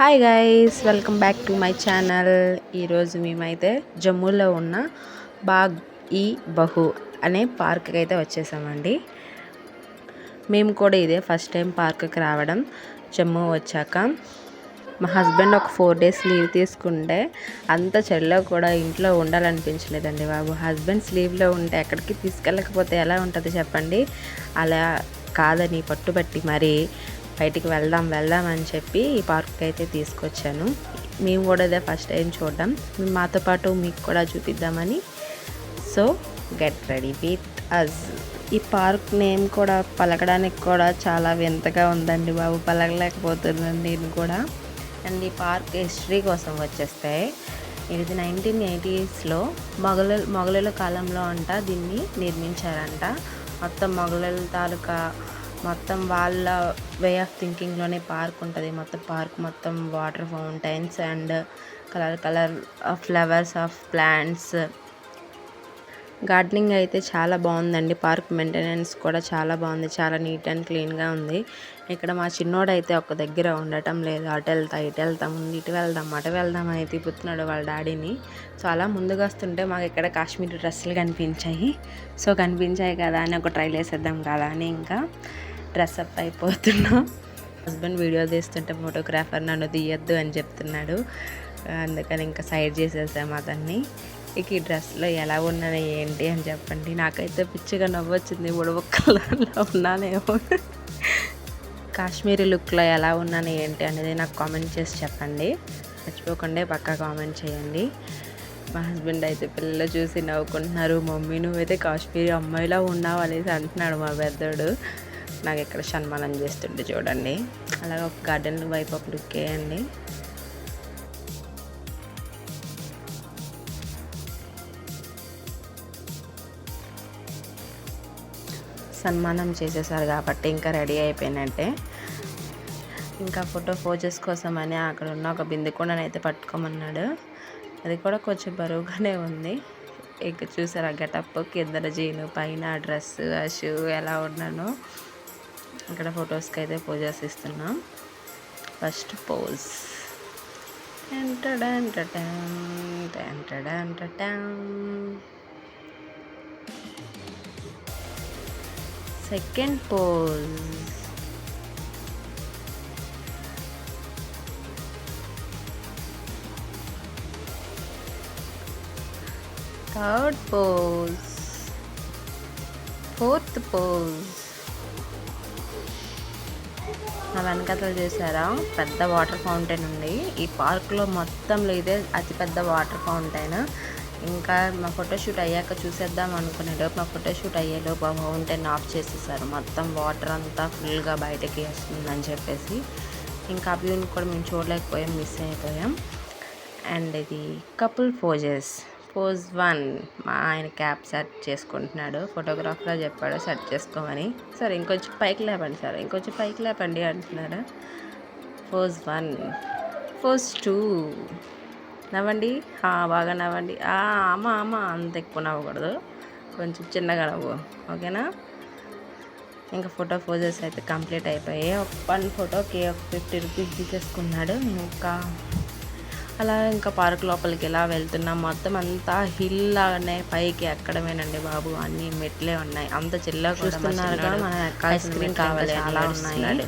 Hi guys, welcome back to my channel. ఈరోజు మేమైతే జమ్మూలో ఉన్న బాగ్-ఈ-బహు అనే పార్క్కి అయితే వచ్చేసామండి. మేము కూడా ఇదే ఫస్ట్ టైం పార్క్కి రావడం. జమ్మూ వచ్చాక మా హస్బెండ్ ఒక 4 days లీవ్ తీసుకుంటే అంత చలిలో కూడా ఇంట్లో ఉండాలనిపించలేదండి బాబు. హస్బెండ్స్ లీవ్లో ఉంటే ఎక్కడికి తీసుకెళ్ళకపోతే ఎలా ఉంటుంది చెప్పండి. అలా కాదని పట్టుబట్టి మరి బయటికి వెళ్దాం అని చెప్పి ఈ పార్క్కి అయితే తీసుకొచ్చాను. మేము కూడా ఇదే ఫస్ట్ టైం చూడడం, మాతో పాటు మీకు కూడా చూపిద్దామని. So get ready with us. ఈ పార్క్ నేమ్ కూడా పలకడానికి కూడా చాలా వింతగా ఉందండి బాబు, పలకలేకపోతున్నాను నేను కూడా. అండ్ ఈ పార్క్ హిస్టరీ కోసం వచ్చేస్తే ఇది 1980sలో మొఘలుల కాలంలో అంట దీన్ని నిర్మించారంట. మొత్తం మొఘలుల తాలూకా మొత్తం వాళ్ళ వే ఆఫ్ థింకింగ్లోనే పార్క్ ఉంటుంది. పార్క్ మొత్తం water fountains and colour flowers of plants, gardening అయితే చాలా బాగుందండి. పార్క్ మెయింటెనెన్స్ కూడా చాలా బాగుంది, చాలా నీట్ అండ్ క్లీన్గా ఉంది. ఇక్కడ మా చిన్నోడైతే ఒక దగ్గర ఉండటం లేదు. అటు వెళ్తాం ఇటు వెళ్దాం అని తిప్పుతున్నాడు వాళ్ళ డాడీని. సో అలా ముందుగా వస్తుంటే మాకు ఇక్కడ కాశ్మీరీ డ్రెస్సులు కనిపించాయి కదా అని ఒక ట్రైల్ వేసేద్దాం కదా అని ఇంకా డ్రెస్అప్ అయిపోతున్నాం. హస్బెండ్ వీడియో తీస్తుంటే ఫోటోగ్రాఫర్ నన్ను తీయొద్దు అని చెప్తున్నాడు. అందుకని ఇంకా సైడ్ చేసేసాము అతన్ని. ఇక ఈ డ్రెస్లో ఎలా ఉన్నాను ఏంటి అని చెప్పండి. నాకైతే పిచ్చిగా నవ్వొచ్చింది, ఉడవక్కలలో ఉన్నానేమో. కాశ్మీరీ లుక్లో ఎలా ఉన్నాను ఏంటి అనేది నాకు కామెంట్ చేసి చెప్పండి. మర్చిపోకుండా పక్కా కామెంట్ చేయండి. మా హస్బెండ్ అయితే పిల్లలు చూసి నవ్వుకుంటున్నారు. మమ్మీ నువ్వైతే కాశ్మీరీ అమ్మాయిలా ఉన్నావు అనేసి అంటున్నాడు మా పెద్దోడు. నాకు ఇక్కడ సన్మానం చేస్తుంటే చూడండి. అలాగే ఒక గార్డెన్ వైపు ఒక లుక్ వేయండి. సన్మానం చేసేసారు కాబట్టి ఇంకా రెడీ అయిపోయినట్టే. ఇంకా ఫోటో పోజెస్ కోసం అని అక్కడ ఉన్న ఒక బిందె కొండనైతే పట్టుకోమన్నాడు. అది కూడా కొంచెం బరువుగానే ఉంది. ఇంకా చూసారా గెటప్, కింద జీను, పైన డ్రెస్, ఆ షూ ఎలా ఉన్నాను. ఇక్కడ ఫొటోస్కి అయితే పోజెస్ ఇస్తున్నాం. First pose, second pose, third pose, fourth pose. నా వెనకతలు చేశారా పెద్ద వాటర్ ఫౌంటైన్ ఉంది. ఈ పార్క్లో మొత్తంలో ఇదే అతిపెద్ద వాటర్ ఫౌంటైన్. ఇంకా మా ఫోటోషూట్ అయ్యాక చూసేద్దాం అనుకునేలోపు మా ఫోటోషూట్ అయ్యేలోపు ఆ ఫౌంటైన్ ఆఫ్ చేసేసారు. మొత్తం వాటర్ అంతా ఫుల్గా బయటకి వస్తుందని చెప్పేసి ఇంకా ఆ వ్యూని కూడా మేము చూడలేకపోయాం, మిస్ అయిపోయాం. అండ్ ఇది కపుల్ పోజెస్. పోజ్ 1, మా ఆయన క్యాప్ సెట్ చేసుకుంటున్నాడు. ఫోటోగ్రాఫర్లో చెప్పాడు సెట్ చేసుకోమని. సరే ఇంకొంచెం పైకి లేపండి సార్, ఇంకొంచెం పైకి లేపండి అంటున్నారు. పోజ్ 1. పోజ్ 2, నవ్వండి, బాగా నవ్వండి. అమ్మ అంత ఎక్కువ నవ్వకూడదు, కొంచెం చిన్నగా నవ్వు, ఓకేనా. ఇంకా ఫోటో పోజెస్ అయితే కంప్లీట్ అయిపోయాయి. ఒక 1 ఫోటోకి ఒక 50 రూపీస్ తీసేసుకున్నాడు. ఇంకా పార్క్ లోపలికి ఎలా వెళ్తున్నాం. మొత్తం అంతా హిల్ లాగానే పైకి ఎక్కడమేనండి బాబు, అన్ని మెట్లే ఉన్నాయి. అంత చిల్లగా చూస్తున్నారు. మనం ఐస్ క్రీమ్ కావాలి అలా ఉన్నాయి,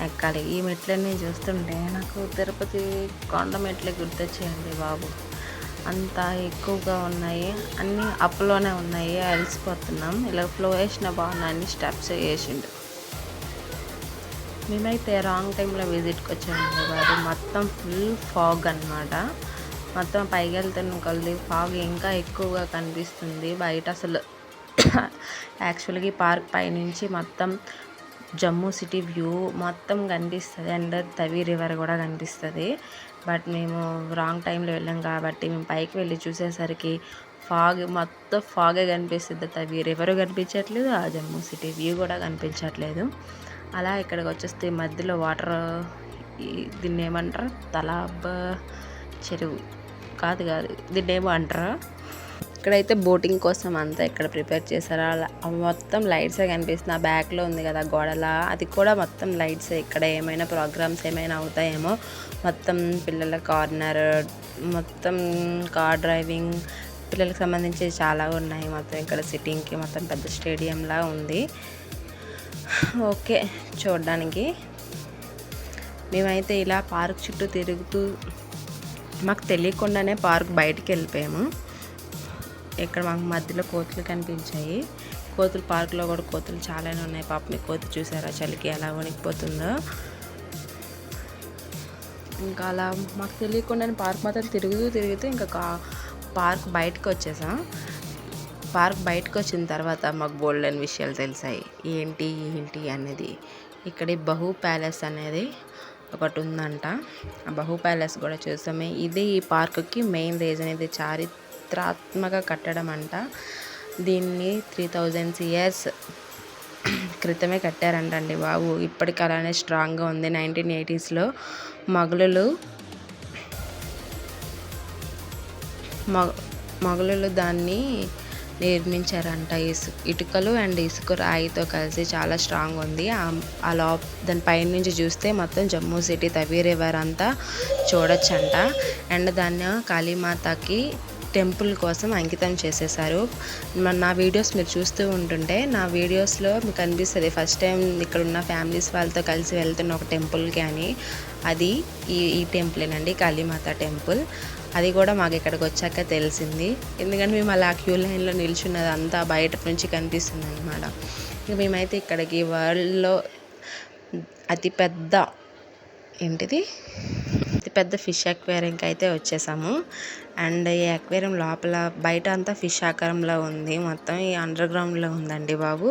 ఎక్కాలి. ఈ మెట్లన్నీ చూస్తుంటే నాకు తిరుపతి కొండ మెట్లే గుర్తొచ్చేయండి బాబు. అంత ఎక్కువగా ఉన్నాయి, అన్నీ అప్లోనే ఉన్నాయి. అలసిపోతున్నాం. ఇలా ఫ్లో వేసిన బాగున్నాయి, అన్ని స్టెప్స్ వేసిండు. మేమైతే రాంగ్ టైంలో విజిట్కి వచ్చామండి బాబు. మొత్తం ఫుల్ ఫాగ్ అనమాట. మొత్తం పైకి వెళ్తున్న కొద్ది ఫాగ్ ఇంకా ఎక్కువగా కనిపిస్తుంది బయట. అసలు యాక్చువల్గా ఈ పార్క్ పైనుంచి మొత్తం జమ్మూ సిటీ వ్యూ మొత్తం కనిపిస్తుంది. అండ్ తవి రివర్ కూడా కనిపిస్తుంది. బట్ మేము రాంగ్ టైంలో వెళ్ళాం కాబట్టి మేము పైకి వెళ్ళి చూసేసరికి మొత్తం ఫాగే కనిపిస్తుంది. తవి రివర్ కనిపించట్లేదు, ఆ జమ్మూ సిటీ వ్యూ కూడా కనిపించట్లేదు. అలా ఇక్కడికి వచ్చేస్తే మధ్యలో వాటర్, దీన్ని ఏమంటారు, తలాబ్ చెరువు కాదు దీన్ని ఏమో అంటారా. ఇక్కడైతే బోటింగ్ కోసం అంతా ఇక్కడ ప్రిపేర్ చేశారు. మొత్తం లైట్సే కనిపిస్తుంది. ఆ బ్యాక్లో ఉంది కదా గోడలా, అది కూడా మొత్తం లైట్సే. ఇక్కడ ఏమైనా ప్రోగ్రామ్స్ ఏమైనా అవుతాయేమో. మొత్తం పిల్లల కార్నర్, మొత్తం కార్ డ్రైవింగ్, పిల్లలకు సంబంధించి చాలా ఉన్నాయి. మొత్తం ఇక్కడ సిట్టింగ్కి మొత్తం పెద్ద స్టేడియంలా ఉంది. ఓకే, చూడడానికి మేమైతే ఇలా పార్క్ చుట్టూ తిరుగుతూ మాకు తెలియకుండానే పార్క్ బయటికి వెళ్ళిపోయాము. ఇక్కడ మాకు మధ్యలో కోతులు కనిపించాయి. కోతులు పార్క్లో కూడా కోతులు చాలానే ఉన్నాయి. పాప మీ కోతులు చూసారా చలికి ఎలా వణికిపోతుందో. ఇంకా అలా మాకు తెలియకుండానే పార్క్ మాత్రం తిరుగుతూ ఇంకా పార్క్ బయటకు వచ్చేసాం. పార్క్ బయటకు వచ్చిన తర్వాత మాకు బోల్డెన్ విషయాలు తెలిసాయి. ఏంటి అనేది. ఇక్కడ బహు ప్యాలెస్ అనేది ఒకటి ఉందంట. ఆ బహు ప్యాలెస్ కూడా చూసామే. ఇది ఈ పార్కుకి మెయిన్ రీజన్. ఇది చారిత్రాత్మక కట్టడం అంట. దీన్ని 3000 years క్రితమే కట్టారంటండి బాబు. ఇప్పటికి అలానే స్ట్రాంగ్గా ఉంది. 1980sలో మొఘలులు దాన్ని నిర్మించారంట. ఇటుకలు అండ్ ఇసుక రాయితో కలిసి చాలా స్ట్రాంగ్ ఉంది. దాని పైన నుంచి చూస్తే మొత్తం జమ్మూ సిటీ, తవి రివర్ అంతా చూడొచ్చంట. అండ్ దాన్ని కాళీమాతకి టెంపుల్ కోసం అంకితం చేసేసారు. నా వీడియోస్ మీరు చూస్తూ ఉంటుంటే నా వీడియోస్లో మీకు కనిపిస్తుంది. ఫస్ట్ టైం ఇక్కడ ఉన్న ఫ్యామిలీస్ వాళ్ళతో కలిసి వెళ్తున్న ఒక టెంపుల్కి అని. అది ఈ టెంపులేనండి, కాళీమాత టెంపుల్. అది కూడా మాకు ఇక్కడికి వచ్చాక తెలిసింది. ఎందుకంటే మేము అలా క్యూ లైన్లో నిల్చున్నది అంతా బయట నుంచి కనిపిస్తుంది అనమాట. ఇక మేమైతే ఇక్కడికి వరల్డ్లో అతిపెద్ద ఫిష్ అక్వేరియంకి అయితే వచ్చేసాము. అండ్ ఈ అక్వేరియం లోపల బయట అంతా ఫిష్ ఆకారంలో ఉంది. మొత్తం ఈ అండర్ గ్రౌండ్లో ఉందండి బాబు.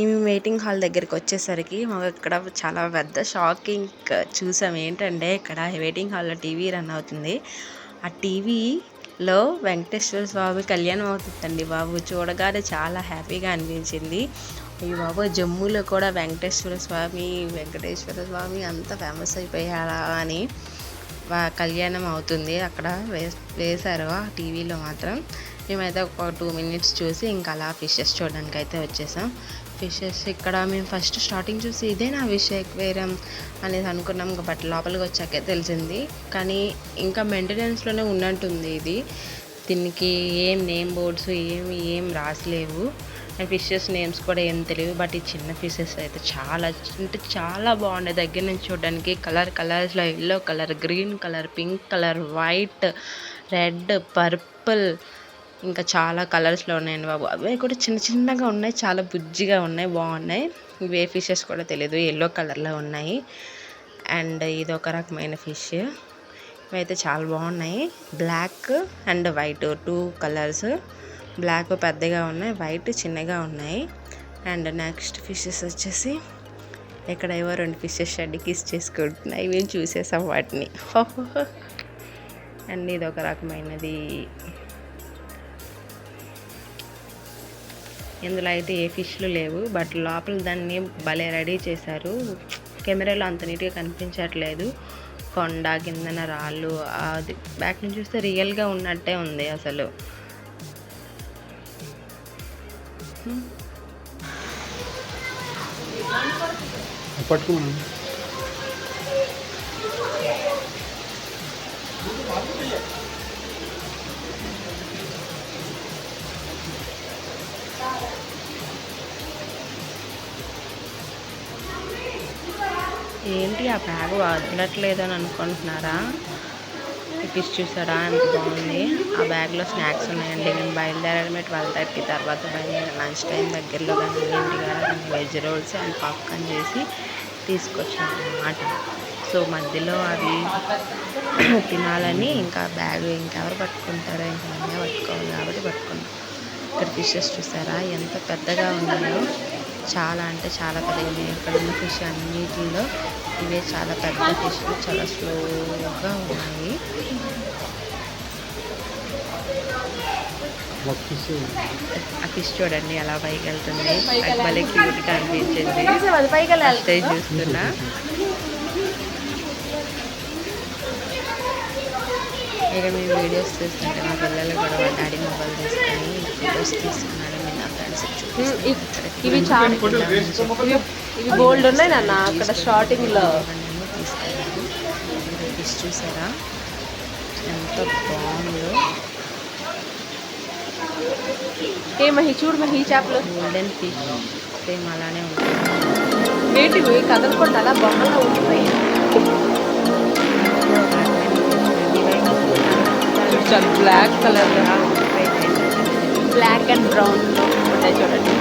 ఈ వెయిటింగ్ హాల్ దగ్గరికి వచ్చేసరికి మాకు ఇక్కడ చాలా పెద్ద షాకింగ్ చూసాం. ఏంటంటే ఇక్కడ వెయిటింగ్ హాల్లో టీవీ రన్ అవుతుంది. ఆ టీవీలో వెంకటేశ్వర స్వామి కళ్యాణం అవుతుందండి బాబు. చూడగానే చాలా హ్యాపీగా అనిపించింది. ఈ బాబు జమ్మూలో కూడా వెంకటేశ్వర స్వామి అంత ఫేమస్ అయిపోయారా అని కళ్యాణం అవుతుంది. అక్కడ వేశారు ఆ టీవీలో మాత్రం. మేమైతే ఒక 2 minutes చూసి ఇంకా అలా ఫిషెస్ చూడడానికి అయితే వచ్చేసాం. ఫిషెస్ ఇక్కడ మేము ఫస్ట్ స్టార్టింగ్ చూసి ఇదేనా ఫిష్ అక్వేరియం అనేది అనుకున్నాం. బట్ లోపలికి వచ్చాకే తెలిసింది. కానీ ఇంకా మెయింటెనెన్స్లోనే ఉన్నట్టుంది ఇది. దీనికి ఏం నేమ్ బోర్డ్స్ ఏం రాసలేవు. అండ్ ఫిషెస్ నేమ్స్ కూడా ఏం తెలియవు. బట్ ఈ చిన్న ఫిషెస్ అయితే చాలా బాగున్నాయి. దగ్గర నుంచి చూడడానికి కలర్స్లో yellow colour, green colour, pink colour, white, red, purple, ఇంకా చాలా కలర్స్లో ఉన్నాయండి బాబు. అవి కూడా చిన్నగా ఉన్నాయి, చాలా బుజ్జిగా ఉన్నాయి, బాగున్నాయి. ఇవే ఫిషెస్ కూడా తెలియదు, ఎల్లో కలర్లో ఉన్నాయి. అండ్ ఇది ఒక రకమైన ఫిష్. ఇవైతే చాలా బాగున్నాయి. Black and white 2 colours. Black పెద్దగా ఉన్నాయి, వైట్ చిన్నగా ఉన్నాయి. అండ్ నెక్స్ట్ ఫిషెస్ వచ్చేసి ఇక్కడ ఏవో 2 ఫిషెస్ షెడ్ కిస్ చేసుకుంటున్నాయి. మేము చూసేసాం వాటిని. అండ్ ఇది ఒక రకమైనది. ఇందులో అయితే ఏ ఫిష్లు లేవు. బట్ లోపల దాన్ని భలే రెడీ చేశారు. కెమెరాలో అంత నీట్గా కనిపించట్లేదు. కొండ కిందన రాళ్ళు, అది బ్యాక్ నుంచి చూస్తే రియల్గా ఉన్నట్టే ఉంది అసలు. ఏంటి ఆ బ్యాగ్ వదలట్లేదు అని అనుకుంటున్నారా? ఫిష్ చూసారా ఎంత బాగుంది. ఆ బ్యాగ్లో స్నాక్స్ ఉన్నాయండి. నేను బయలుదేరడమే 12:30 తర్వాత లంచ్ టైం దగ్గరలో కానీ ఇంటికాడ వెజ్ రోల్స్ అండ్ పాప్కార్న్ చేసి తీసుకొచ్చాను అన్నమాట. సో మధ్యలో అవి తినాలని ఇంకా బ్యాగ్ ఇంకెవరు పట్టుకుంటారో, ఇంకా నేనే పట్టుకోవాలి కాబట్టి పట్టుకున్నాను. ఇక్కడ ఫిషెస్ చూసారా ఎంత పెద్దగా ఉన్నాయో. చాలా అంటే చాలా పెద్దగా. ఇక్కడ ఉన్న ఫిష్ అన్నిటిలో ఇవే చాలా పెద్ద ఫిష్, చాలా స్లోగా ఉన్నాయి. ఆ ఫిష్ చూడండి ఎలా పైకి వెళ్తుంది. భలే క్యూట్గా అనిపించింది. ఫస్ట్ చూస్తున్నా. ఇక మేము వీడియోస్ తీస్తుంటే మా పిల్లలు కూడా వాళ్ళ డాడీ మొబైల్ తీసుకొని వీడియోస్ తీసుకున్నాడు. మేము నా ఫ్రెండ్స్ ఇవి చాలా ఇవి గోల్డ్ ఉన్నాయి నాన్న అక్కడ స్టార్టింగ్లో తీసుకెళ్ళాను. ఫిష్ చూసారా ఎంత బాగుందో. ఏ మహి చూడు మహి చేపలు గోల్డెన్ ఫిష్ సేమ్ అలానే ఉంటుంది. ఏంటివి కదలకుండా అలా బొమ్మలా ఉంటున్నాయి. Black colour black and brown ఉంటాయి చూడండి.